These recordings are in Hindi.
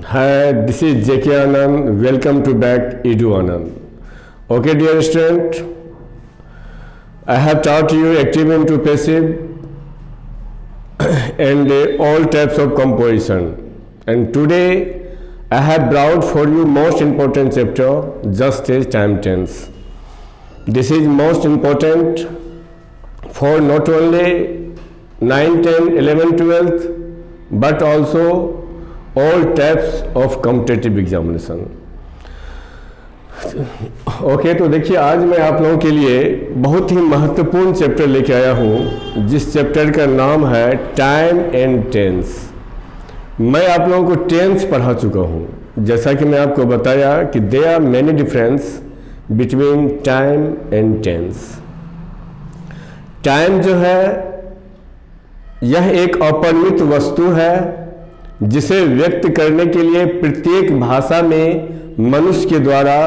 Hi, this is J.K. Anand. Welcome to back Edu Anand. Okay, dear student, I have taught you active into passive and all types of composition. And today I have brought for you most important chapter, just as time tense. This is most important for not only 9, 10, 11, 12th, but also all types of competitive examination. Okay तो देखिए, आज मैं आप लोगों के लिए बहुत ही महत्वपूर्ण चैप्टर लेके आया हूँ, जिस चैप्टर का नाम है टाइम एंड टेंस। मैं आप लोगों को टेंस पढ़ा चुका हूँ। जैसा कि मैं आपको बताया कि there are many difference between time and tense. Time जो है यह एक अपरिमित वस्तु है जिसे व्यक्त करने के लिए प्रत्येक भाषा में मनुष्य के द्वारा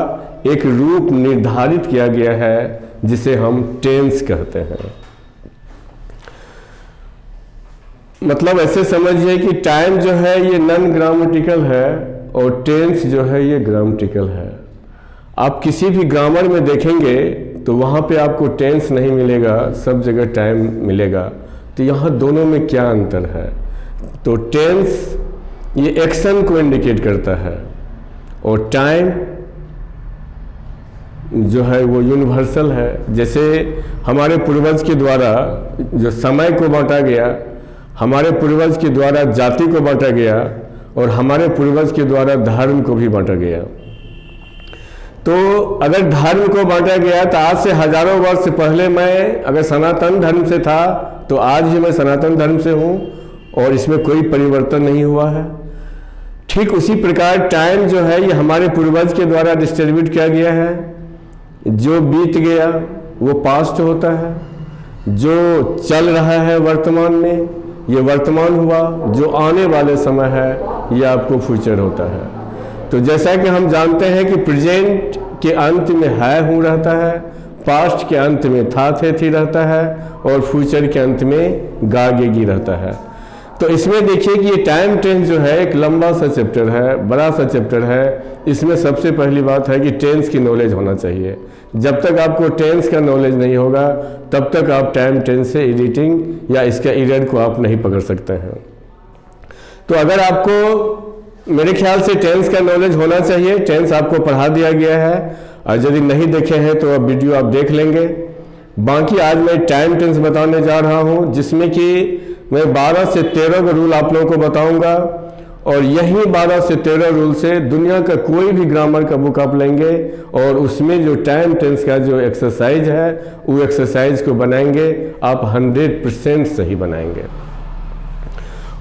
एक रूप निर्धारित किया गया है, जिसे हम टेंस कहते हैं। मतलब ऐसे समझिए कि टाइम जो है ये नॉन ग्रामेटिकल है और टेंस जो है ये ग्रामेटिकल है। आप किसी भी ग्रामर में देखेंगे तो वहाँ पे आपको टेंस नहीं मिलेगा, सब जगह टाइम मिलेगा। तो यहाँ दोनों में क्या अंतर है? तो टेंस ये एक्शन को इंडिकेट करता है और टाइम जो है वो यूनिवर्सल है। जैसे हमारे पूर्वज के द्वारा जो समय को बांटा गया, हमारे पूर्वज के द्वारा जाति को बांटा गया और हमारे पूर्वज के द्वारा धर्म को भी बांटा गया। तो अगर धर्म को बांटा गया तो आज से हजारों वर्ष पहले मैं अगर सनातन धर्म से था तो आज भी मैं सनातन धर्म से हूँ और इसमें कोई परिवर्तन नहीं हुआ है। ठीक उसी प्रकार टाइम जो है ये हमारे पूर्वज के द्वारा डिस्ट्रीब्यूट किया गया है। जो बीत गया वो पास्ट होता है, जो चल रहा है वर्तमान में ये वर्तमान हुआ, जो आने वाले समय है ये आपको फ्यूचर होता है। तो जैसा कि हम जानते हैं कि प्रेजेंट के अंत में है हूँ रहता है, पास्ट के अंत में था थे थी रहता है और फ्यूचर के अंत में गागेगी रहता है। तो इसमें देखिए कि ये टाइम टेंस जो है एक लंबा सा चैप्टर है, बड़ा सा चैप्टर है। इसमें सबसे पहली बात है कि टेंस की नॉलेज होना चाहिए। जब तक आपको टेंस का नॉलेज नहीं होगा तब तक आप टाइम टेंस से एडिटिंग या इसका एरर को आप नहीं पकड़ सकते हैं। तो अगर आपको मेरे ख्याल से टेंस का नॉलेज होना चाहिए, टेंस आपको पढ़ा दिया गया है और यदि नहीं देखे हैं तो अब वीडियो आप देख लेंगे। बाकी आज मैं टाइम टेंस बताने जा रहा हूँ, जिसमें कि मैं 12 से 13 का रूल आप लोगों को बताऊंगा और यही 12 से 13 रूल से दुनिया का कोई भी ग्रामर का बुक आप लेंगे और उसमें जो टाइम टेंस का जो एक्सरसाइज है वो एक्सरसाइज को बनाएंगे, आप 100% सही बनाएंगे।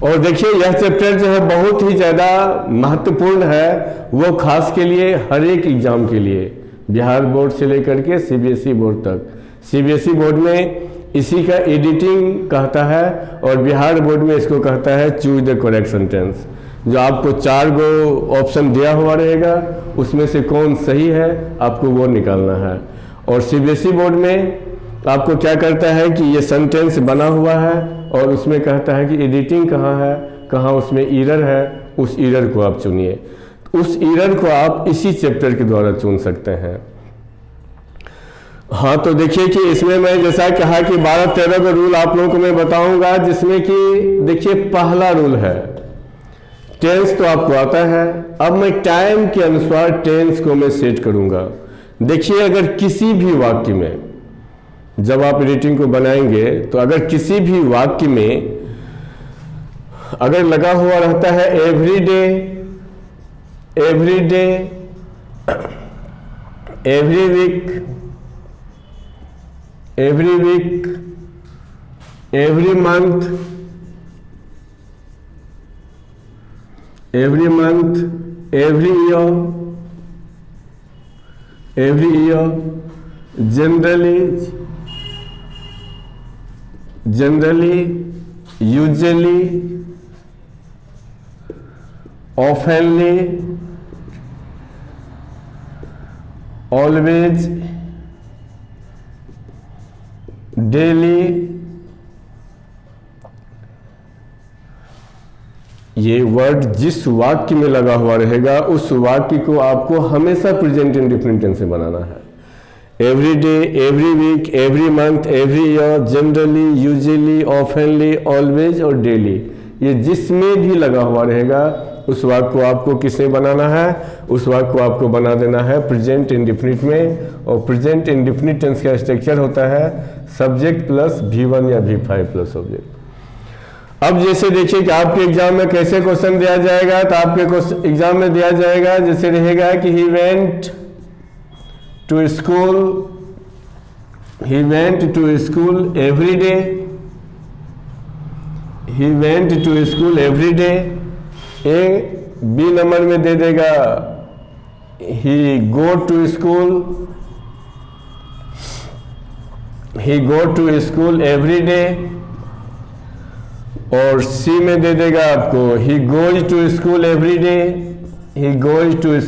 और देखिए यह चैप्टर जो है बहुत ही ज़्यादा महत्वपूर्ण है, वो खास के लिए हर एक एग्जाम के लिए, बिहार बोर्ड से लेकर के सीबीएसई बोर्ड तक। सीबीएसई बोर्ड में इसी का एडिटिंग कहता है और बिहार बोर्ड में इसको कहता है चूज द करेक्ट सेंटेंस। जो आपको 4 गो ऑप्शन दिया हुआ रहेगा उसमें से कौन सही है आपको वो निकालना है। और सीबीएसई बोर्ड में आपको क्या करता है कि ये सेंटेंस बना हुआ है और उसमें कहता है कि एडिटिंग कहाँ है, कहाँ उसमें एरर है, उस एरर को आप चुनिए। उस एरर को आप इसी चैप्टर के द्वारा चुन सकते हैं। हाँ, तो देखिए कि इसमें मैं जैसा कहा कि 12-13 का रूल आप लोगों को मैं बताऊंगा, जिसमें कि देखिए पहला रूल है टेंस तो आपको आता है। अब मैं टाइम के अनुसार टेंस को मैं सेट करूंगा। देखिए अगर किसी भी वाक्य में जब आप एडिटिंग को बनाएंगे तो अगर किसी भी वाक्य में अगर लगा हुआ रहता है every day, every day, every week, every week, every month, every month, every year, every year, generally, usually, oftenly, always, daily, ये वर्ड जिस वाक्य में लगा हुआ रहेगा उस वाक्य को आपको हमेशा प्रेजेंट इंडेफिनिट टेंस में बनाना है। Every day, every week, every month, every year, generally, usually, oftenly, always और डेली, ये जिसमें भी लगा हुआ रहेगा उस वाक्य को आपको किसमें बनाना है? उस वाक्य को आपको बना देना है प्रेजेंट इंडेफिनिट में। और प्रेजेंट इंडेफिनिट टेंस का स्ट्रक्चर होता है सब्जेक्ट प्लस V1 या V5 प्लस ऑब्जेक्ट। अब जैसे देखिए कि आपके एग्जाम में कैसे क्वेश्चन दिया जाएगा, तो आपके एग्जाम में दिया जाएगा जैसे रहेगा कि he went to school every day, he went to school every day. B number में दे देगा he go to school every day. और सी में दे देगा आपको he goes to school every day, he goes to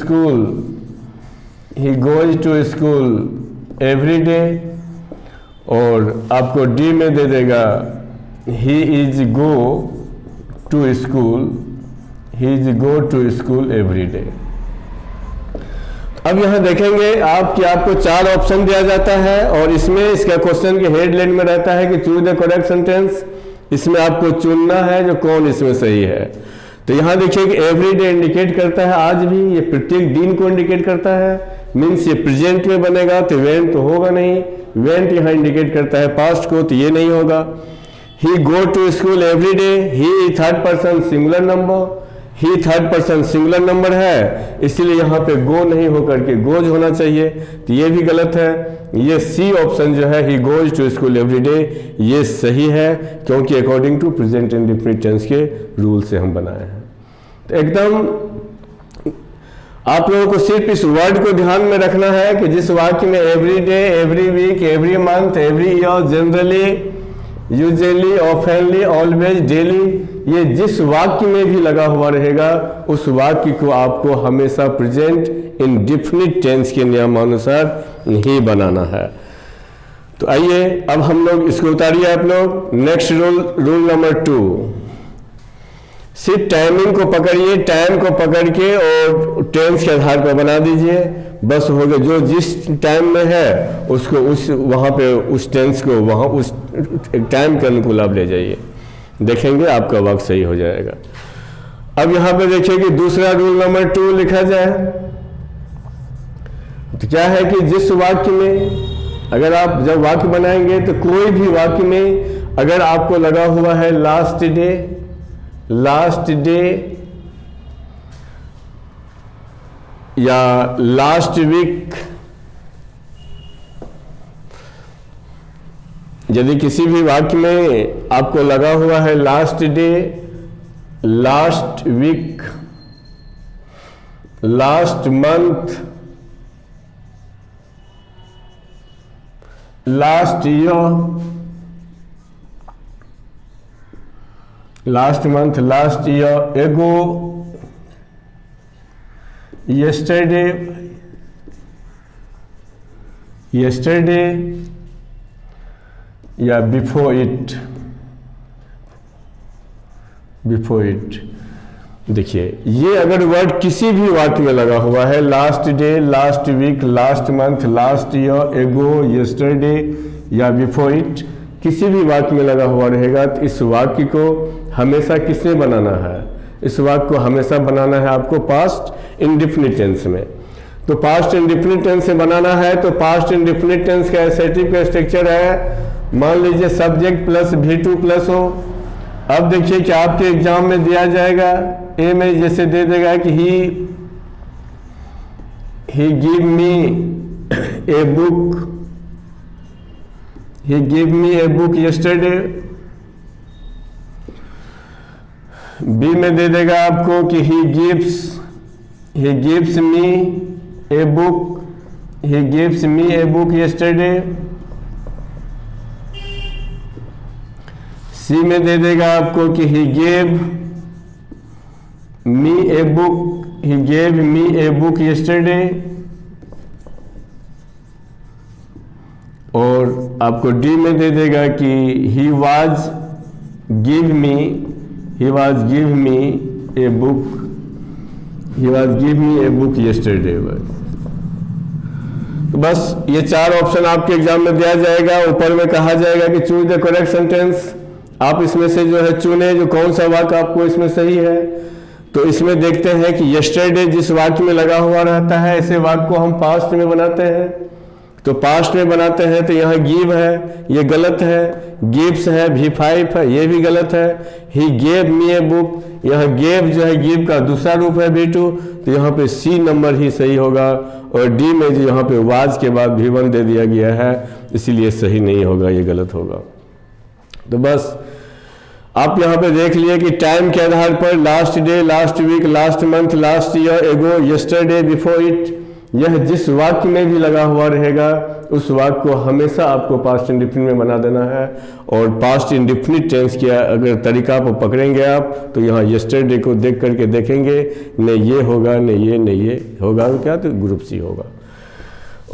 school every day. और आपको डी में दे देगा he is go to school every day. अब यहां देखेंगे आपको 4 ऑप्शन दिया जाता है और इसमें इसका क्वेश्चन के हेडलाइन में रहता है कि चूज द करेक्ट सेंटेंस। इसमें आपको चुनना है जो कौन इसमें सही है। तो यहां देखिए कि एवरी डे इंडिकेट करता है आज भी, ये प्रत्येक दिन को इंडिकेट करता है, मीन्स ये प्रेजेंट में बनेगा तो वेंट तो होगा नहीं। वेंट यहां इंडिकेट करता है पास्ट को, तो ये नहीं होगा। He go to school every day, he third person singular number, he third person singular number है, इसलिए यहाँ पे गो नहीं होकर के गोज होना चाहिए, तो ये भी गलत है। ये सी ऑप्शन जो है he goes to school every day, ये सही है क्योंकि according to present indefinite tense के रूल से हम बनाए हैं। तो एकदम आप लोगों को सिर्फ इस वर्ड को ध्यान में रखना है कि जिस वाक्य में every day, every week, every month, every year, generally, usually, oftenly, always, daily, ये जिस वाक्य में भी लगा हुआ रहेगा उस वाक्य को आपको हमेशा प्रेजेंट इंडेफिनिट टेंस के नियमानुसार ही बनाना है। तो आइए अब हम लोग इसको उतारिए आप लोग। नेक्स्ट रूल नंबर 2, सिर्फ टाइमिंग को पकड़िए, टाइम को पकड़ के और टेंस के आधार पर बना दीजिए, बस हो गया। जो जिस टाइम में है उसको वहाँ पे उस टेंस को वहाँ उस टाइम के अनुकूल आप ले जाइए, देखेंगे आपका वाक्य सही हो जाएगा। अब यहाँ पे देखिए कि दूसरा रूल नंबर 2 लिखा जाए तो क्या है कि जिस वाक्य में अगर आप जब वाक्य बनाएंगे तो कोई भी वाक्य में अगर आपको लगा हुआ है लास्ट डे या लास्ट वीक, यदि किसी भी वाक्य में आपको लगा हुआ है last day, last week, last month, last year, last month, last year, ago, yesterday, या बिफोर इट। देखिए ये अगर वर्ड किसी भी वाक्य में लगा हुआ है, last day, last week, last month, last year, ago, yesterday या बिफोर इट, किसी भी वाक्य में लगा हुआ रहेगा तो इस वाक्य को हमेशा किसमें बनाना है? इस वाक्य को हमेशा बनाना है आपको पास्ट इंडेफिनिट टेंस में। तो पास्ट इंडेफिनिट टेंस से बनाना है तो पास्ट इंडेफिनिट टेंस का एसेटिव का स्ट्रक्चर है, मान लीजिए सब्जेक्ट प्लस V2 प्लस हो। अब देखिए कि आपके एग्जाम में दिया जाएगा, ए में जैसे दे देगा कि he give me a book yesterday. B में दे देगा आपको कि he gives me a book yesterday. C में दे देगा आपको कि he gave me a book yesterday. और आपको डी में दे देगा कि he was give me a book, he was give me a book yesterday. तो बस ये 4 ऑप्शन आपके एग्जाम में दिया जाएगा। ऊपर में कहा जाएगा कि चूज द करेक्ट सेंटेंस, आप इसमें से जो है चुने जो कौन सा वाक्य आपको इसमें सही है। तो इसमें देखते हैं कि येस्टरडे जिस वाक्य में लगा हुआ रहता है, ऐसे वाक्य को हम पास्ट में बनाते हैं। तो पास्ट में बनाते हैं तो यहाँ गिव है, ये गलत है। गिव्स है, V5 है, ये भी गलत है। ही गेव मी ए बुक, यहाँ गेव जो है गिव का दूसरा रूप है V2, तो यहाँ पे C नंबर ही सही होगा। और डी में जो यहाँ पे वाज के बाद V1 दे दिया गया है, इसीलिए सही नहीं होगा, ये गलत होगा। तो बस आप यहाँ पे देख लिए कि टाइम के आधार पर last day, last week, last month, last year, ago, yesterday, before it, यह जिस वाक्य में भी लगा हुआ रहेगा उस वाक्य को हमेशा आपको पास्ट इंडेफिनिट में बना देना है। और पास्ट इंडेफिनिट टेंस किया अगर तरीका को पकड़ेंगे आप, तो यहाँ येस्टरडे को देख करके देखेंगे, न ये होगा, न ये होगा, तो क्या, तो ग्रुप सी होगा।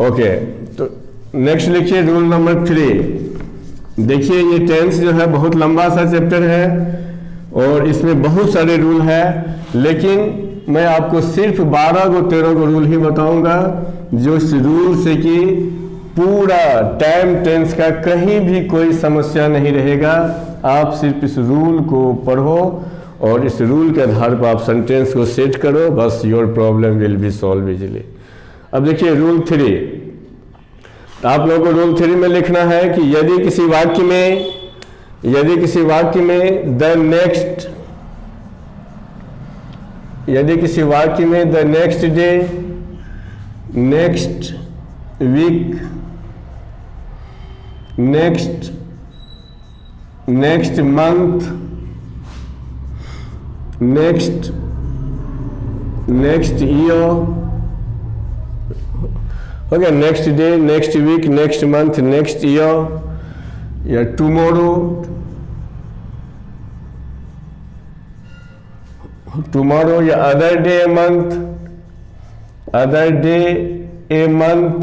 ओके, तो नेक्स्ट लिखिए रूल नंबर 3। देखिए ये टेंस जो है बहुत लंबा सा चैप्टर है और इसमें बहुत सारे रूल है, लेकिन मैं आपको सिर्फ 12 को 13 को रूल ही बताऊंगा, जो इस रूल से कि पूरा टाइम टेंस का कहीं भी कोई समस्या नहीं रहेगा। आप सिर्फ इस रूल को पढ़ो और इस रूल के आधार पर आप सेंटेंस को सेट करो, बस your problem will be solve easily. अब देखिए रूल 3, आप लोगों को रूल 3 में लिखना है कि यदि किसी वाक्य में the next day, next week, next month, next year, okay, next day, next week, next month, next year, या टुमारो या अदर डे ए मंथ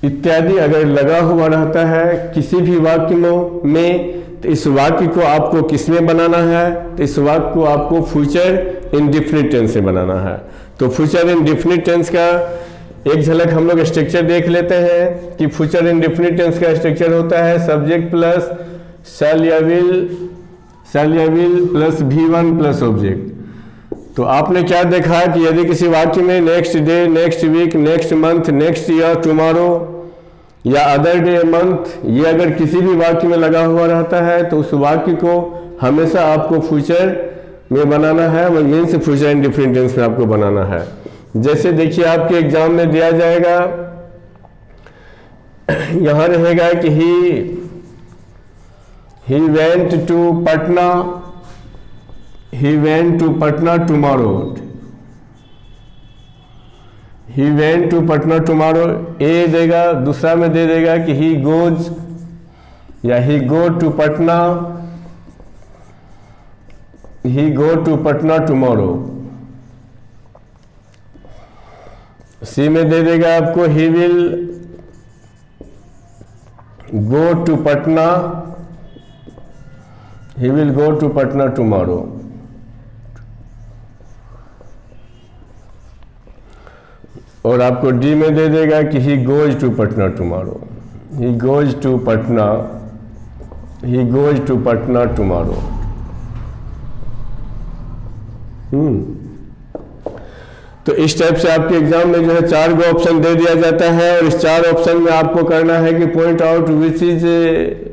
इत्यादि अगर लगा हुआ रहता है किसी भी वाक्य में, तो इस वाक्य को आपको किस में बनाना है, तो इस वाक्य को आपको फ्यूचर इंडेफिनिट टेंस में बनाना है। तो फ्यूचर इंडेफिनिट टेंस का एक झलक हम लोग स्ट्रक्चर देख लेते हैं कि फ्यूचर इंडेफिनिट टेंस का स्ट्रक्चर होता है सब्जेक्ट प्लस शैल या will plus V1 plus object. तो आपने क्या देखा कि यदि किसी वाक्य में next day, next week, next month, next year, tomorrow या अदर डे मंथ, ये अगर किसी भी वाक्य में लगा हुआ रहता है तो उस वाक्य को हमेशा आपको फ्यूचर में बनाना है, मीन से फ्यूचर इंडेफिनिट टेंस में आपको बनाना है। जैसे देखिए आपके एग्जाम में दिया जाएगा, यहाँ रहेगा कि he went to Patna tomorrow. He went to Patna tomorrow, ए देगा, दूसरा में दे देगा कि he goes या he go to Patna tomorrow। सी में दे देगा आपको he will go to Patna tomorrow। और आपको डी में दे देगा कि he goes to Patna tomorrow। he goes to Patna tomorrow। तो इस टाइप से आपके एग्जाम में जो है 4 गो ऑप्शन दे दिया जाता है और इस 4 ऑप्शन में आपको करना है कि point out which is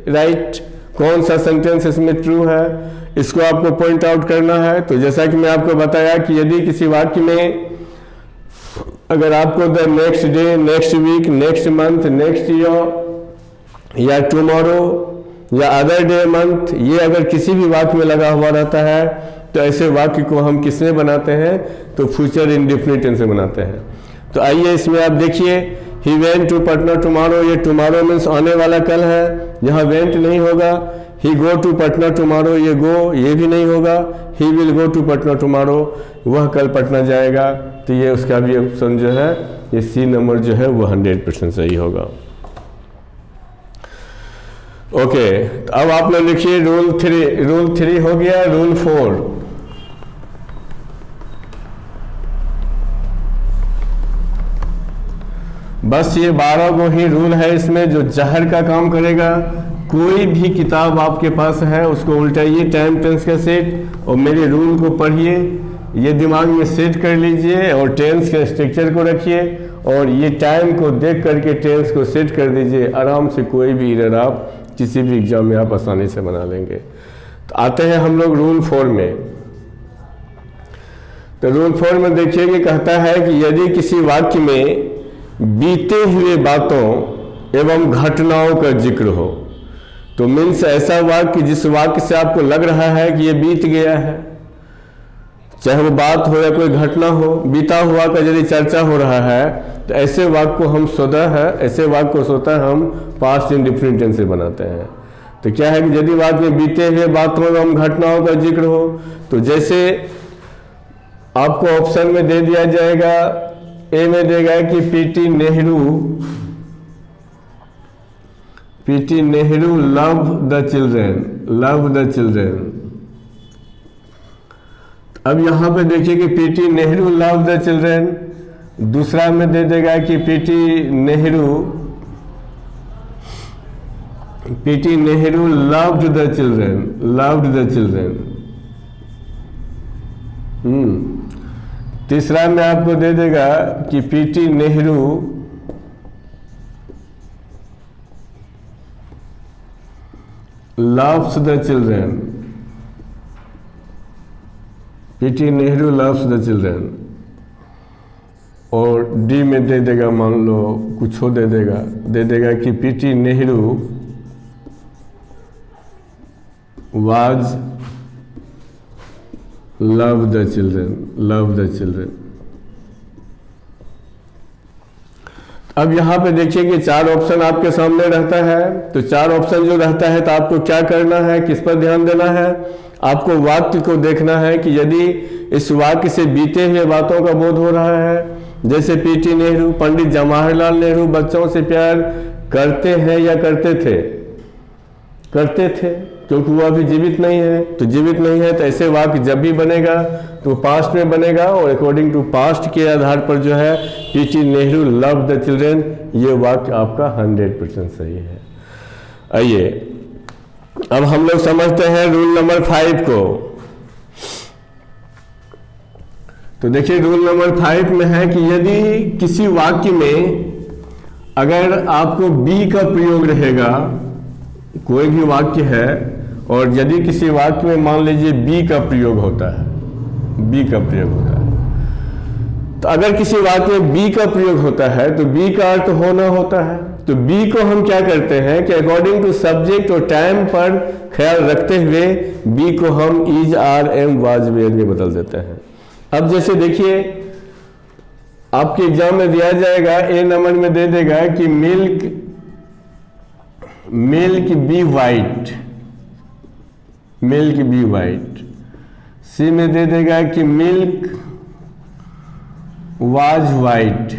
right, कौन सा सेंटेंस इसमें ट्रू है, इसको आपको पॉइंट आउट करना है। तो जैसा कि मैं आपको बताया कि यदि किसी वाक्य में अगर आपको the next day, next week, next month, next year या टुमारो या अदर डे मंथ, ये अगर किसी भी वाक्य में लगा हुआ रहता है तो ऐसे वाक्य को हम किस में बनाते हैं, तो फ्यूचर इंडेफिनिट टेंस में बनाते हैं। तो आइए इसमें आप देखिए, he went to Patna tomorrow, ये टुमारो मीन्स आने वाला कल है, यहाँ वेंट नहीं होगा। He go to Patna tomorrow, ये गो ये भी नहीं होगा। He will go to Patna tomorrow, वह कल पटना जाएगा। तो ये उसका भी ऑप्शन जो है, ये सी नंबर जो है वो 100% सही होगा। ओके, तो अब आप लोग लिखिए रूल 3 हो गया, रूल 4। बस ये 12 को ही रूल है इसमें जो जहर का काम करेगा। कोई भी किताब आपके पास है उसको उल्टाइए टाइम टेंस का सेट और मेरे रूल को पढ़िए, ये दिमाग में सेट कर लीजिए और टेंस के स्ट्रक्चर को रखिए और ये टाइम को देख करके टेंस को सेट कर दीजिए। आराम से कोई भी एरर आप किसी भी एग्जाम में आप आसानी से बना लेंगे। तो आते हैं हम लोग रूल 4 में। तो रूल 4 में देखिए कि कहता है कि यदि किसी वाक्य में बीते हुए बातों एवं घटनाओं का जिक्र हो, तो मीन्स ऐसा वाक्य जिस वाक्य से आपको लग रहा है कि ये बीत गया है, चाहे वो बात हो या कोई घटना हो, बीता हुआ का यदि चर्चा हो रहा है तो ऐसे वाक्य को हम ऐसे वाक्य को स्वतः हम पास्ट इंडिफरेंट टेंस से बनाते हैं। तो क्या है कि यदि वाक्य में बीते हुए बातों एवं घटनाओं का जिक्र हो, तो जैसे आपको ऑप्शन में दे दिया जाएगा, ए में देगा कि PT Nehru love the children. अब यहां पे देखिए कि PT Nehru love the children. दूसरा में दे देगा कि PT Nehru loved the children. तीसरा में आपको दे देगा कि PT Nehru loves the children। PT Nehru loves the children। और डी में दे देगा, मान लो कुछ हो दे देगा कि PT Nehru was love the children। अब यहाँ पे देखिए कि 4 ऑप्शन आपके सामने रहता है। तो 4 ऑप्शन जो रहता है तो आपको क्या करना है, किस पर ध्यान देना है, आपको वाक्य को देखना है कि यदि इस वाक्य से बीते हुए बातों का बोध हो रहा है, जैसे पीटी नेहरू, पंडित जवाहरलाल नेहरू बच्चों से प्यार करते हैं या करते थे, क्योंकि वो अभी जीवित नहीं है। तो जीवित नहीं है तो ऐसे वाक्य जब भी बनेगा तो पास्ट में बनेगा और अकॉर्डिंग टू पास्ट के आधार पर जो है PT Nehru love the children, ये वाक्य आपका 100% सही है। आइए अब हम लोग समझते हैं रूल नंबर 5 को। तो देखिए रूल नंबर 5 में है कि यदि किसी वाक्य में अगर आपको बी का प्रयोग रहेगा, कोई भी वाक्य है और यदि किसी वाक्य में मान लीजिए बी का प्रयोग होता है, तो अगर किसी वाक्य में बी का प्रयोग होता है तो बी का अर्थ होना होता है। तो बी को हम क्या करते हैं कि अकॉर्डिंग टू सब्जेक्ट और टाइम पर ख्याल रखते हुए बी को हम is, are, am, was, were में बदल देते हैं। अब जैसे देखिए आपके एग्जाम में दिया जाएगा, ए नंबर में दे देगा कि मिल्क बी वाइट। सी में दे देगा कि मिल्क वाज वाइट।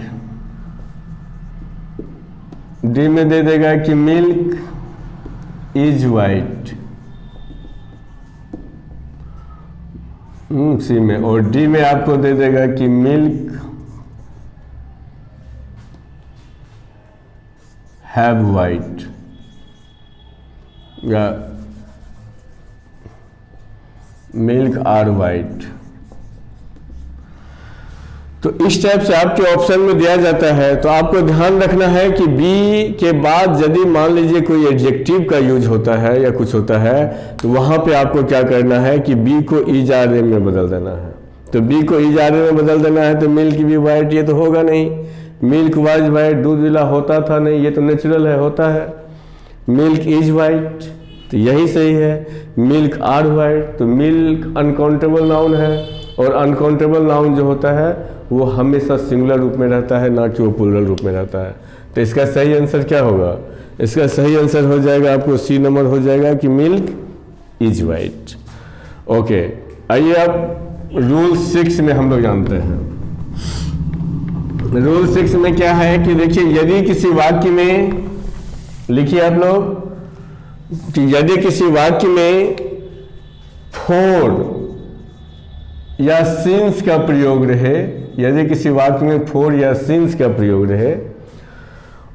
डी में दे देगा कि मिल्क इज वाइट। सी में, और डी में आपको दे देगा कि मिल्क हैव वाइट या मिल्क आर वाइट। तो इस टाइप से आपके ऑप्शन में दिया जाता है। तो आपको ध्यान रखना है कि बी के बाद यदि मान लीजिए कोई एडजेक्टिव का यूज होता है या कुछ होता है तो वहां पे आपको क्या करना है कि बी को इज, आर, एम में बदल देना है। तो बी को इज, आर, एम में बदल देना है तो मिल्क बी वाइट ये तो होगा नहीं। मिल्क वाज वाइट, दूध विला होता था नहीं, ये तो नेचुरल है, होता है। मिल्क इज वाइट तो यही सही है। मिल्क आर वाइट, तो मिल्क अनकाउंटेबल नाउन है और अनकाउंटेबल नाउन जो होता है वो हमेशा सिंगुलर रूप में रहता है, ना कि वो प्लूरल रूप में रहता है। तो इसका सही आंसर क्या होगा, इसका सही आंसर हो जाएगा आपको सी नंबर हो जाएगा कि मिल्क इज वाइट। ओके, आइए अब रूल 6 में हम लोग जानते हैं। रूल 6 में क्या है कि देखिए यदि किसी वाक्य में, लिखिए आप लोग, कि यदि किसी वाक्य में फोर या सिंस का प्रयोग रहे, यदि किसी वाक्य में फोर या सिंस का प्रयोग रहे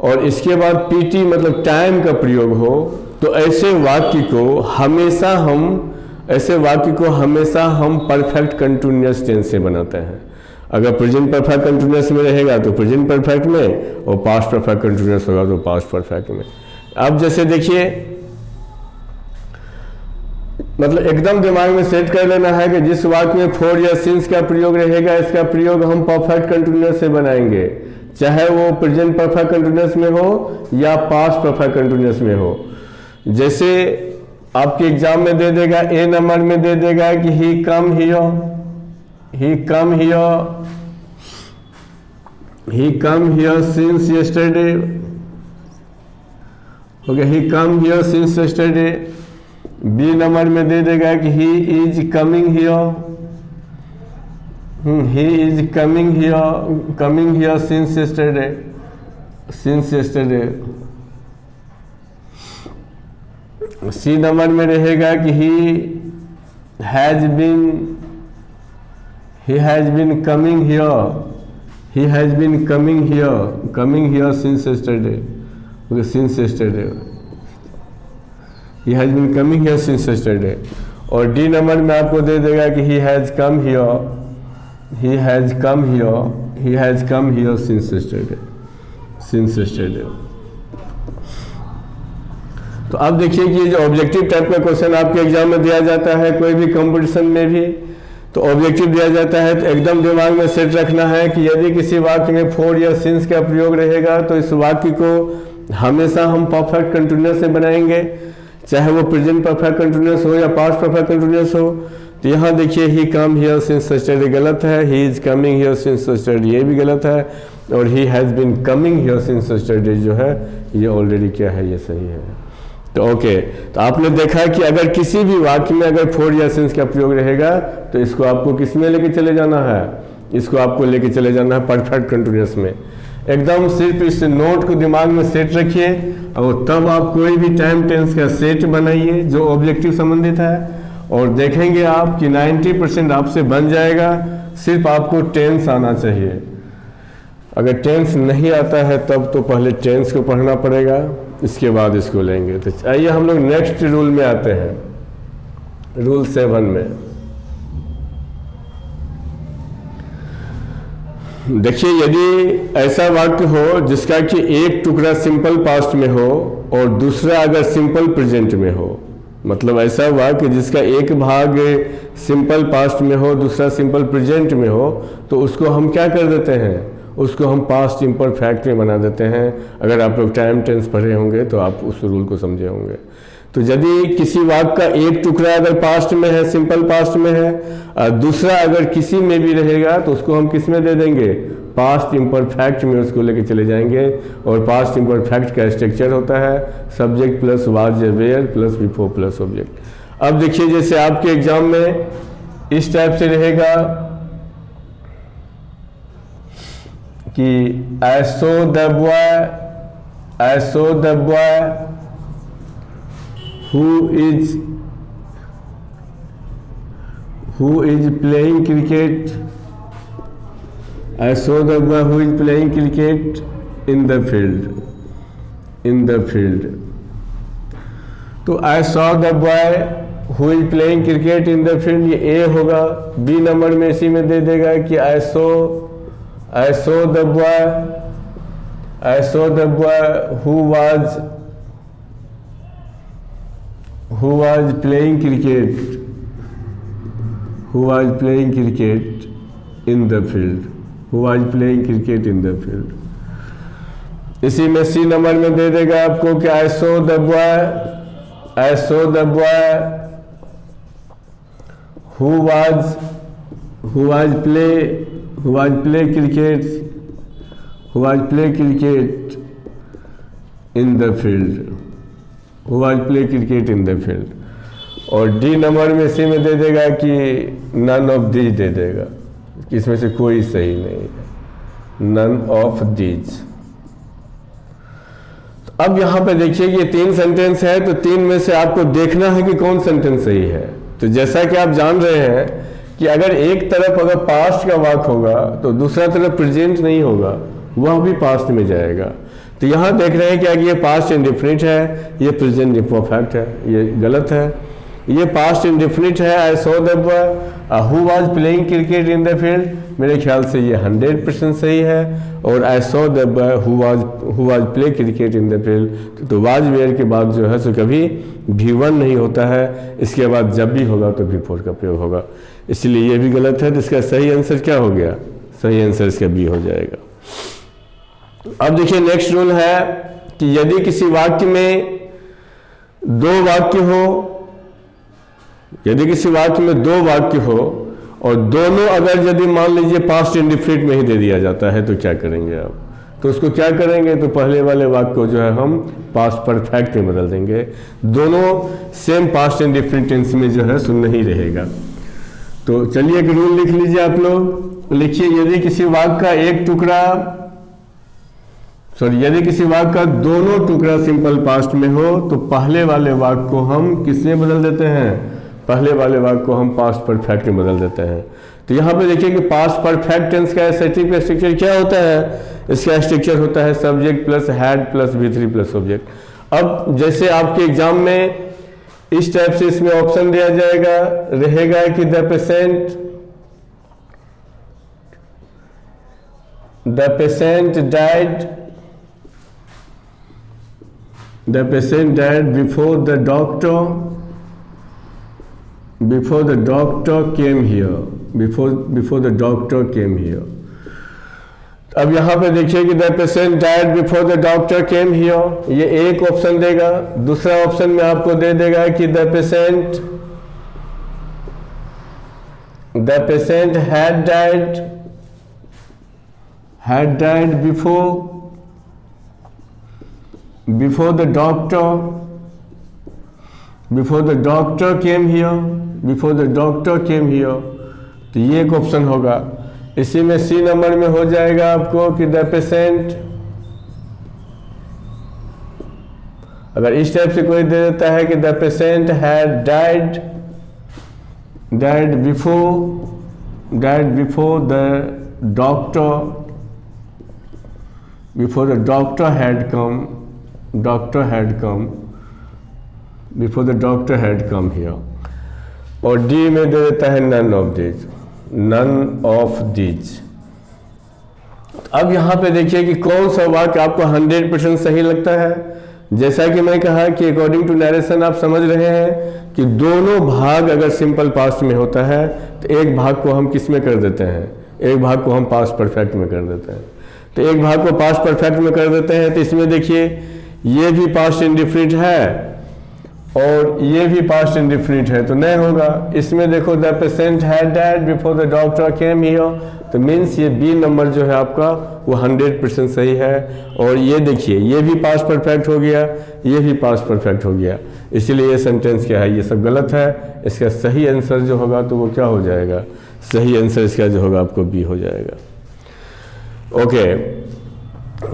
और इसके बाद पीटी मतलब टाइम का प्रयोग हो, तो ऐसे वाक्य को हमेशा हम परफेक्ट कंटिन्यूअस टेंस से बनाते हैं। अगर प्रेजेंट परफेक्ट कंटिन्यूअस में रहेगा तो प्रेजेंट परफेक्ट में, और पास्ट परफेक्ट कंटिन्यूअस होगा तो पास्ट परफेक्ट में। अब जैसे देखिए, मतलब एकदम दिमाग में सेट कर लेना है कि जिस वाक्य में फोर या सिंस का प्रयोग रहेगा, इसका प्रयोग हम परफेक्ट कंटिन्यूअस से बनाएंगे, चाहे वो प्रेजेंट परफेक्ट कंटिन्यूअस में हो या पास्ट परफेक्ट कंटिन्यूअस में हो। जैसे आपके एग्जाम में दे देगा, ए नंबर में दे देगा कि he come here since yesterday, हो गया he come here since yesterday. B number में दे देगा कि he is coming here since yesterday. C number में रहेगा कि he has been coming here since yesterday, since yesterday, he has been coming here since yesterday। और डी नंबर में आपको दे देगा कि he has come here since yesterday। तो अब देखिए कि ये जो ऑब्जेक्टिव टाइप का क्वेश्चन आपके एग्जाम में दिया जाता है, कोई भी कंपटीशन में भी, तो ऑब्जेक्टिव दिया जाता है तो एकदम दिमाग में सेट रखना है कि यदि किसी वाक्य में फोर या सिंस का प्रयोग रहेगा तो इस वाक्य को हमेशा हम परफेक्ट कंटिन्यूअस से बनाएंगे, चाहे वो प्रेजेंट परफेक्ट कंटिन्यूअस हो या पास्ट परफेक्ट कंटिन्यूअस हो। तो यहाँ देखिए he come here since yesterday गलत है, he is coming here since yesterday ये भी गलत है, और he has been coming here since yesterday जो है ये ऑलरेडी क्या है, ये सही है। तो ओके, तो आपने देखा कि अगर किसी भी वाक्य में अगर फोर या सिंस का प्रयोग रहेगा तो इसको आपको किस में लेके चले जाना है, इसको आपको लेके चले जाना है परफेक्ट कंटिन्यूअस में। एकदम सिर्फ इस नोट को दिमाग में सेट रखिए और तब आप कोई भी टाइम टेंस का सेट बनाइए जो ऑब्जेक्टिव संबंधित है, और देखेंगे आप कि 90% आपसे बन जाएगा। सिर्फ आपको टेंस आना चाहिए। अगर टेंस नहीं आता है तब तो पहले टेंस को पढ़ना पड़ेगा, इसके बाद इसको लेंगे। तो आइए हम लोग नेक्स्ट रूल में आते हैं, रूल 7 में। देखिए, यदि ऐसा वाक्य हो जिसका कि एक टुकड़ा सिंपल पास्ट में हो और दूसरा अगर सिंपल प्रेजेंट में हो, मतलब ऐसा वाक्य जिसका एक भाग सिंपल पास्ट में हो दूसरा सिंपल प्रेजेंट में हो, तो उसको हम क्या कर देते हैं, उसको हम पास्ट इम्परफेक्ट में बना देते हैं। अगर आप लोग टाइम टेंस पढ़े होंगे तो आप उस रूल को समझे होंगे। तो यदि किसी वाक्य का एक टुकड़ा अगर पास्ट में है, सिंपल पास्ट में है, और दूसरा अगर किसी में भी रहेगा तो उसको हम किस में दे देंगे, पास्ट इम्परफेक्ट में उसको लेके चले जाएंगे। और पास्ट इम्परफेक्ट का स्ट्रक्चर होता है सब्जेक्ट प्लस वाज या were plus before plus object. अब देखिए, जैसे आपके एग्जाम में इस टाइप से रहेगा कि I saw the boy who is playing cricket. I saw the boy who is playing cricket in the field. तो I saw the boy who is playing cricket in the field, ये A होगा। B नंबर में इसी में दे देगा कि I saw the boy who was playing cricket in the field। इसी में सी नंबर में दे देगा आपको कि I saw the boy who was play cricket in the field। और डी नंबर में इसी में दे देगा कि नन ऑफ दीज दे देगा, इसमें से कोई सही नहीं है, नन ऑफ दीज। अब यहाँ पे देखिए कि ये 3 सेंटेंस है, तो 3 में से आपको देखना है कि कौन सेंटेंस सही है। तो जैसा कि आप जान रहे हैं कि अगर एक तरफ अगर पास्ट का वाक्य होगा तो दूसरा तरफ प्रेजेंट नहीं होगा, वह भी पास्ट में जाएगा। तो यहाँ देख रहे हैं क्या कि ये पास्ट इंडेफिनिट है, ये प्रेजेंट इम्परफेक्ट है, ये गलत है। ये पास्ट इंडेफिनिट है, I saw the boy who was playing cricket in the field, मेरे ख्याल से ये 100% सही है। और I saw the boy who was play cricket in the field, तो वाज वेयर के बाद जो है सो कभी V1 नहीं होता है, इसके बाद जब भी होगा तो V4 का प्रयोग होगा, इसलिए ये भी गलत है। तो इसका सही आंसर क्या हो गया? सही आंसर इसका B हो जाएगा। अब देखिए नेक्स्ट रूल है कि यदि किसी वाक्य में 2 वाक्य हो, यदि किसी वाक्य में 2 वाक्य हो और दोनों अगर यदि मान लीजिए पास्ट इंडेफिनिट में ही दे दिया जाता है, तो क्या करेंगे आप? तो उसको क्या करेंगे? तो पहले वाले वाक्य को जो है हम पास्ट परफेक्ट में बदल देंगे, दोनों सेम पास्ट इंडेफिनिट टेंस में जो है सुन नहीं रहेगा। तो चलिए एक रूल लिख लीजिए आप लोग। लिखिए यदि किसी वाक्य का एक टुकड़ा यदि किसी वाक्य का दोनों टुकड़ा सिंपल पास्ट में हो तो पहले वाले वाक्य को हम किसमें बदल देते हैं? पहले वाले वाक्य को हम पास्ट परफेक्ट में बदल देते हैं। तो यहाँ पे देखिए कि पास्ट परफेक्ट टेंस का एसएटी का स्ट्रक्चर क्या होता है? इसका स्ट्रक्चर होता है subject plus had plus V3 plus object. अब जैसे आपके एग्जाम में इस टाइप से इसमें ऑप्शन दिया जाएगा, रहेगा कि the patient died before the doctor came here, before the doctor came here। अब यहाँ पे देखिए कि the patient died before the doctor came here, ये एक ऑप्शन देगा। दूसरा ऑप्शन में आपको दे देगा कि the patient had died before the doctor came here, तो ये एक ऑप्शन होगा। इसी में C नंबर में हो जाएगा आपको कि द पेशेंट, अगर इस टाइप से कोई दे देता है कि the patient had died before the doctor had come here. और D में दे देता है नन ऑफ दीज। अब यहाँ पे देखिए कि कौन सा वाक्य आपको 100% सही लगता है। जैसा कि मैं कहा कि अकॉर्डिंग टू नरेशन आप समझ रहे हैं कि दोनों भाग अगर सिंपल पास्ट में होता है तो एक भाग को हम किस में कर देते हैं? एक भाग को हम पास्ट परफेक्ट में कर देते हैं। तो एक भाग को पास्ट परफेक्ट में कर देते हैं, तो इसमें देखिए ये भी पास्ट इंडेफिनिट है और ये भी पास्ट इंडेफिनिट है, तो नहीं होगा। इसमें देखो the patient had died before the doctor came here, तो मीन्स ये B नंबर जो है आपका वो 100% सही है। और ये देखिए ये भी पास्ट परफेक्ट हो गया, ये भी पास्ट परफेक्ट हो गया, इसीलिए ये सेंटेंस क्या है? ये सब गलत है। इसका सही आंसर जो होगा तो वो क्या हो जाएगा? सही आंसर इसका जो होगा आपको B हो जाएगा। ओके,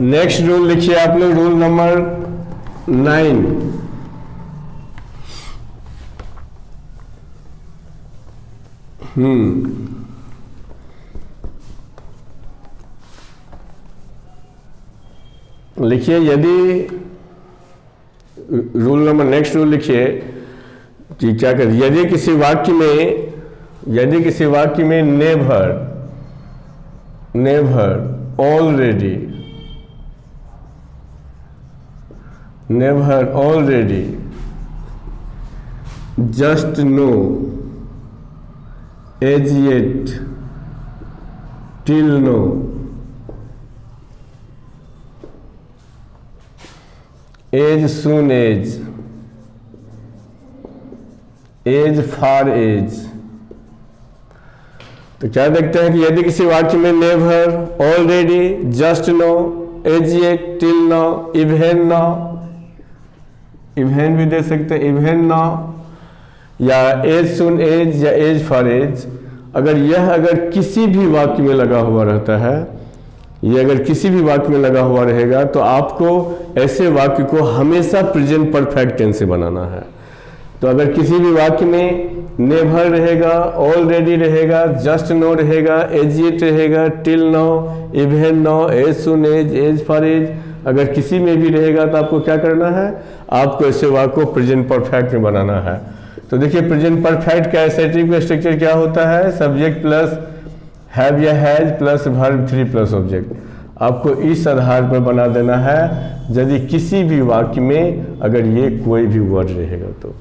नेक्स्ट रूल लिखिए आप लोग, रूल नंबर 9। लिखिए यदि रूल नंबर नेक्स्ट रूल लिखिए कि क्या कर, यदि किसी वाक्य में never already just now as yet till no as soon as far as। तो क्या देखते हैं कि यदि किसी वाक्य में never, already, just now, as yet, till now, even now, even भी दे सकते हैं, इवन नो, या एज सुन एज या एज फॉर एज, अगर किसी भी वाक्य में लगा हुआ रहता है ये अगर किसी भी वाक्य में लगा हुआ रहेगा तो आपको ऐसे वाक्य को हमेशा प्रेजेंट परफेक्ट टेंस से बनाना है। तो अगर किसी भी वाक्य में नेवर रहेगा, ऑलरेडी रहेगा, जस्ट नो रहेगा, एज येट रहेगा, till now, even now, as soon as for as, अगर किसी में भी रहेगा तो आपको क्या करना है, आपको ऐसे वाक्य को प्रेजेंट परफेक्ट में बनाना है। तो देखिए प्रेजेंट परफेक्ट का एसएटीव का स्ट्रक्चर क्या होता है, सब्जेक्ट प्लस हैव या has plus verb 3 plus object. आपको इस आधार पर बना देना है यदि किसी भी वाक्य में अगर ये कोई भी वर्ड रहेगा तो।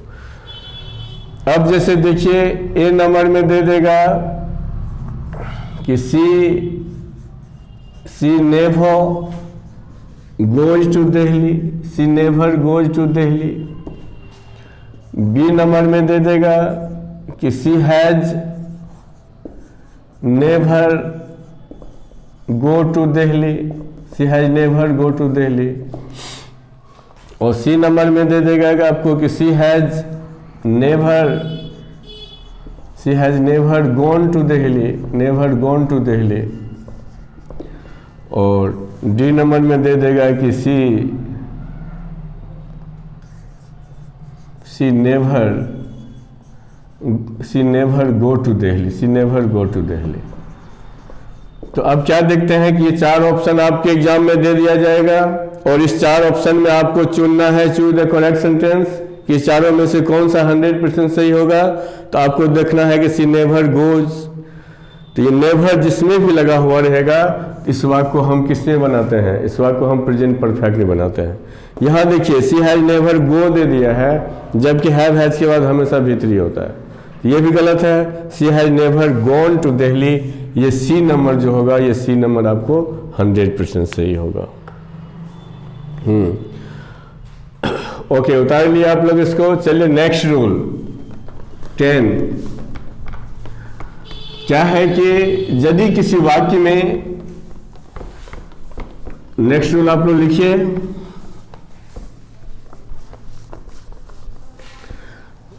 अब जैसे देखिए ए नंबर में दे देगा कि she never goes to Delhi, she never goes to Delhi. B number में दे देगा कि she has never go to Delhi, she has never go to Delhi. और सी नंबर में दे देगा कि आपको कि she has never gone to Delhi, never gone to Delhi. और डी नंबर में दे देगा कि she never go to Delhi, she never go to Delhi. तो अब क्या देखते हैं कि ये 4 ऑप्शन आपके एग्जाम में दे दिया जाएगा और इस 4 ऑप्शन में आपको चुनना है, चूज द करेक्ट सेंटेंस, कि चारों में से कौन सा 100% सही होगा। तो आपको देखना है कि सी नेवर गोज, तो ये नेवर जिसमें भी लगा हुआ रहेगा इस वाक्य को हम किसमें बनाते हैं, इस वाक्य को हम प्रेजेंट परफेक्ट में बनाते हैं। यहाँ देखिए सी हैज नेवर गो दे दिया है, जबकि हैव हैज के बाद हमेशा भीतरी होता है, ये भी गलत है। She has never gone to Delhi, ये सी नंबर जो होगा, ये सी नंबर आपको 100% सही होगा। ओके, उतार लिया आप लोग इसको। चलिए नेक्स्ट रूल 10 क्या है कि यदि किसी वाक्य में, नेक्स्ट रूल आप लोग लिखिए,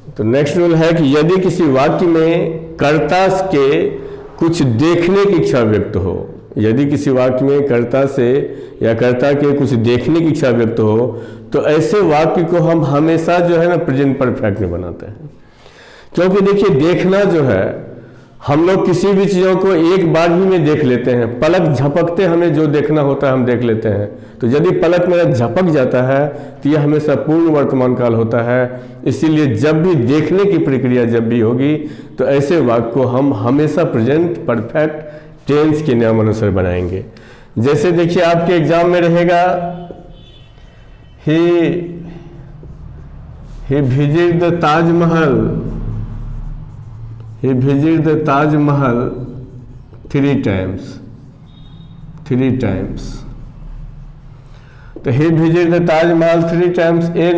तो नेक्स्ट रूल है कि यदि किसी वाक्य में कर्ता के कुछ देखने की इच्छा व्यक्त हो, यदि किसी वाक्य में कर्ता से या कर्ता के कुछ देखने की इच्छा व्यक्त हो, तो ऐसे वाक्य को हम हमेशा जो है ना प्रेजेंट परफेक्ट में बनाते हैं। क्योंकि देखिए देखना जो है, हम लोग किसी भी चीज़ों को एक बार ही में देख लेते हैं, पलक झपकते हमें जो देखना होता है हम देख लेते हैं। तो यदि पलक मेरा झपक जाता है तो यह हमेशा पूर्ण वर्तमान काल होता है। इसीलिए जब भी देखने की प्रक्रिया जब भी होगी तो ऐसे वाक्य को हम हमेशा प्रेजेंट परफेक्ट टेंस के नियमानुसार बनाएंगे। जैसे देखिए आपके एग्जाम में रहेगा he visit the Taj Mahal, he visited the Taj Mahal 3 times, 3 times। तो he visited the Taj Mahal 3 times, A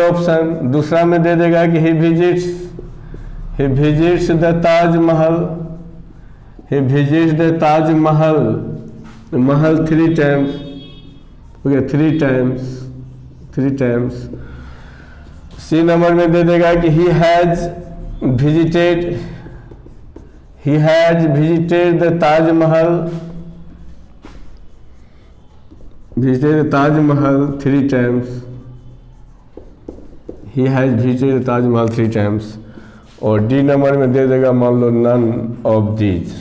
option. दूसरा में दे देगा कि he visits the Taj Mahal, he visits the Taj Mahal, Mahal 3 times, हो गया 3 times। सी नंबर में दे देगा कि he has visited the Taj Mahal, visited the Taj Mahal 3 times, he has visited the Taj Mahal 3 times। और डी नंबर में दे देगा मान लो none of these।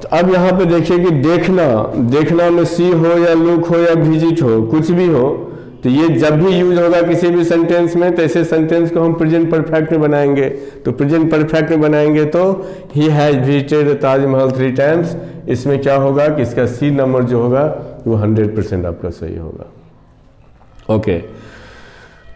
तो अब यहाँ पे देखिए कि देखना में सी हो या लुक हो या विजिट हो, कुछ भी हो, तो ये जब भी यूज होगा किसी भी सेंटेंस में तो ऐसे सेंटेंस को हम प्रेजेंट परफेक्ट में बनाएंगे। तो प्रेजेंट परफेक्ट में बनाएंगे तो he has visited Taj Mahal 3 times, इसमें क्या होगा कि इसका सी नंबर जो होगा वो 100% आपका सही होगा। ओके,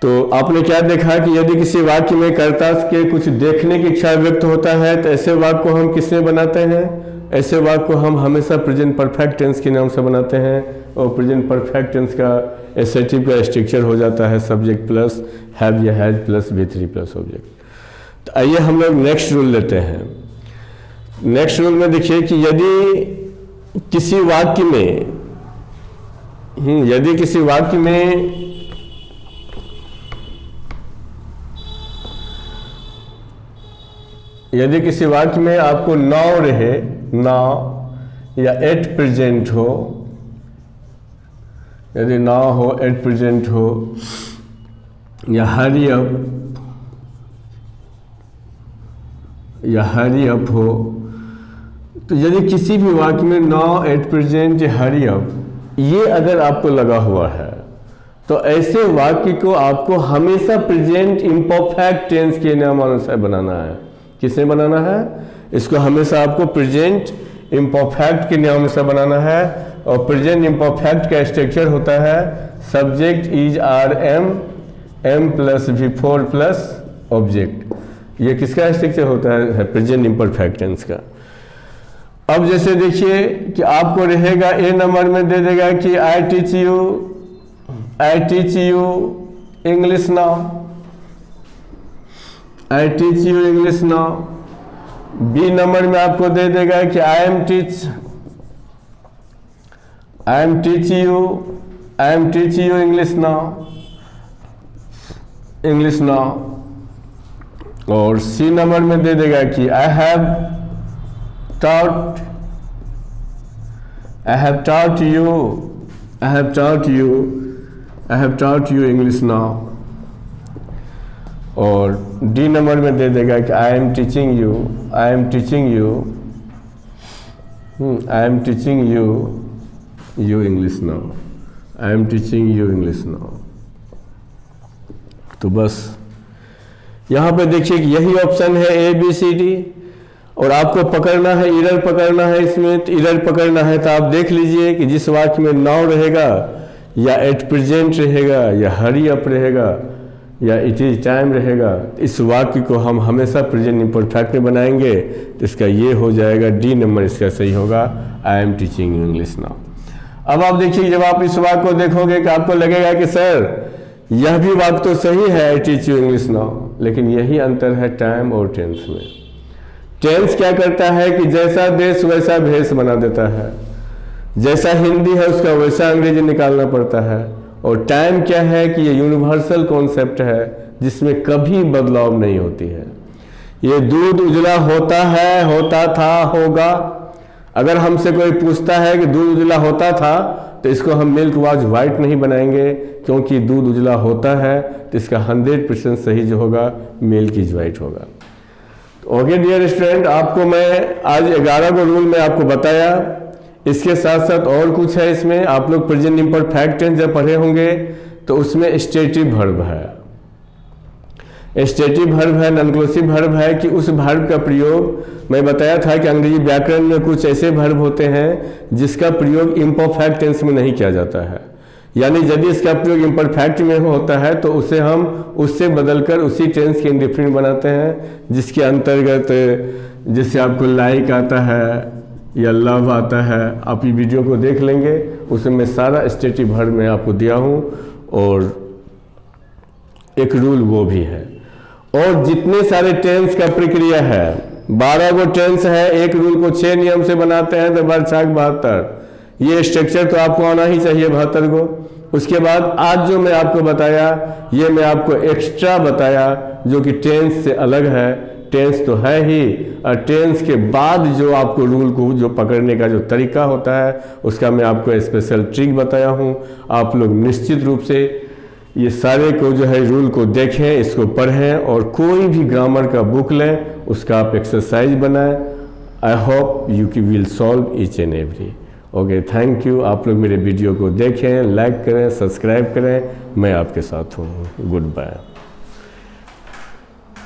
तो आपने क्या देखा कि यदि किसी वाक्य में कर्ता के कुछ देखने की इच्छा व्यक्त होता है तो ऐसे वाक्य को हम किसमें बनाते हैं, ऐसे वाक्य को हम हमेशा प्रेजेंट परफेक्ट टेंस के नाम से बनाते हैं। और प्रेजेंट परफेक्ट टेंस का एसएटीव का स्ट्रक्चर हो जाता है सब्जेक्ट प्लस हैव या has plus V3 plus object. तो आइए हम लोग नेक्स्ट रूल लेते हैं। नेक्स्ट रूल में देखिए कि यदि किसी वाक्य में आपको नाउ रहे, नाउ या एट प्रेजेंट हो, यदि नाउ हो, एट प्रेजेंट हो, या हरी अप, या हरी अप हो, तो यदि किसी भी वाक्य में नाउ, एट प्रेजेंट या हरी अप ये अगर आपको लगा हुआ है तो ऐसे वाक्य को आपको हमेशा प्रेजेंट इम्परफेक्ट टेंस के नियमानुसार बनाना है। किसने बनाना है? इसको हमेशा आपको प्रेजेंट इम्परफेक्ट के नियमानुसार बनाना है। और प्रेजेंट इम्परफेक्ट का स्ट्रक्चर होता है subject is are am, am plus before plus object. ये किसका स्ट्रक्चर होता है? प्रेजेंट इम्परफेक्ट टेंस का। अब जैसे देखिए कि आपको रहेगा ए नंबर में दे देगा कि I teach you English now, I teach you English now. B number में आपको दे देगा कि I am teach you English now. और सी नंबर में दे देगा कि I have taught you English now। और डी नंबर में दे देगा कि I am teaching you English now। तो बस यहाँ पे देखिए कि यही ऑप्शन है ए बी सी डी, और आपको पकड़ना है, इरर पकड़ना है इसमें। तो इरर पकड़ना है तो आप देख लीजिए कि जिस वाक्य में नाउ रहेगा या एट प्रेजेंट रहेगा या हरी अप रहेगा या इट इज टाइम रहेगा, इस वाक्य को हम हमेशा प्रेजेंट इम्परफेक्ट में बनाएंगे। तो इसका ये हो जाएगा डी नंबर, इसका सही होगा I am teaching you English now. अब आप देखिए जब आप इस वाक्य को देखोगे कि आपको लगेगा कि सर यह भी वाक्य तो सही है आई टीच यू इंग्लिश नाउ, लेकिन यही अंतर है टाइम और टेंस में। टेंस क्या करता है कि जैसा देश वैसा भेष बना देता है, जैसा हिंदी है उसका वैसा अंग्रेजी निकालना पड़ता है। और टाइम क्या है कि ये यूनिवर्सल कॉन्सेप्ट है जिसमें कभी बदलाव नहीं होती है। ये दूध उजला होता है, होता था, होगा। अगर हमसे कोई पूछता है कि दूध उजला होता था तो इसको हम मिल्क वाज वाइट नहीं बनाएंगे, क्योंकि दूध उजला होता है तो इसका 100% सही जो होगा मिल्क इज वाइट होगा। ओके डियर स्टूडेंट, आपको मैं आज 11 को रूल में आपको बताया। इसके साथ साथ और कुछ है इसमें। आप लोग प्रेजेंट इम्परफेक्ट टेंस जब पढ़े होंगे तो उसमें स्टेटिव वर्ब है, स्टेटिव वर्ब है, नॉन इंक्लूसिव वर्ब है। कि उस वर्ब का प्रयोग मैं बताया था कि अंग्रेजी व्याकरण में कुछ ऐसे वर्ब होते हैं जिसका प्रयोग इम्परफेक्ट टेंस में नहीं किया जाता है। यानी यदि इसका प्रयोग इम्परफेक्ट में होता है तो उसे हम उससे बदलकर उसी टेंस के इंडिफरेंट बनाते हैं, जिसके अंतर्गत जैसे आपको लाइक आता है या लव आता है। आप ये वीडियो को देख लेंगे, उसमें मैं सारा स्टेटिव वर्ब में आपको दिया हूँ और एक रूल वो भी है। और जितने सारे टेंस का प्रक्रिया है, 12 गो टेंस है, एक रूल को 6 नियम से बनाते हैं तो 72। ये स्ट्रक्चर तो आपको आना ही चाहिए 72 को। उसके बाद आज जो मैं आपको बताया ये मैं आपको एक्स्ट्रा बताया जो कि टेंस से अलग है। टेंस तो है ही, और टेंस के बाद जो आपको रूल को जो पकड़ने का जो तरीका होता है उसका मैं आपको स्पेशल ट्रिक बताया हूँ। आप लोग निश्चित रूप से ये सारे को जो है रूल को देखें, इसको पढ़ें और कोई भी ग्रामर का बुक लें, उसका आप एक्सरसाइज बनाएं। I hope you will solve each and every. Okay, thank you. आप लोग मेरे वीडियो को देखें, लाइक करें, सब्सक्राइब करें। मैं आपके साथ हूँ। Good bye.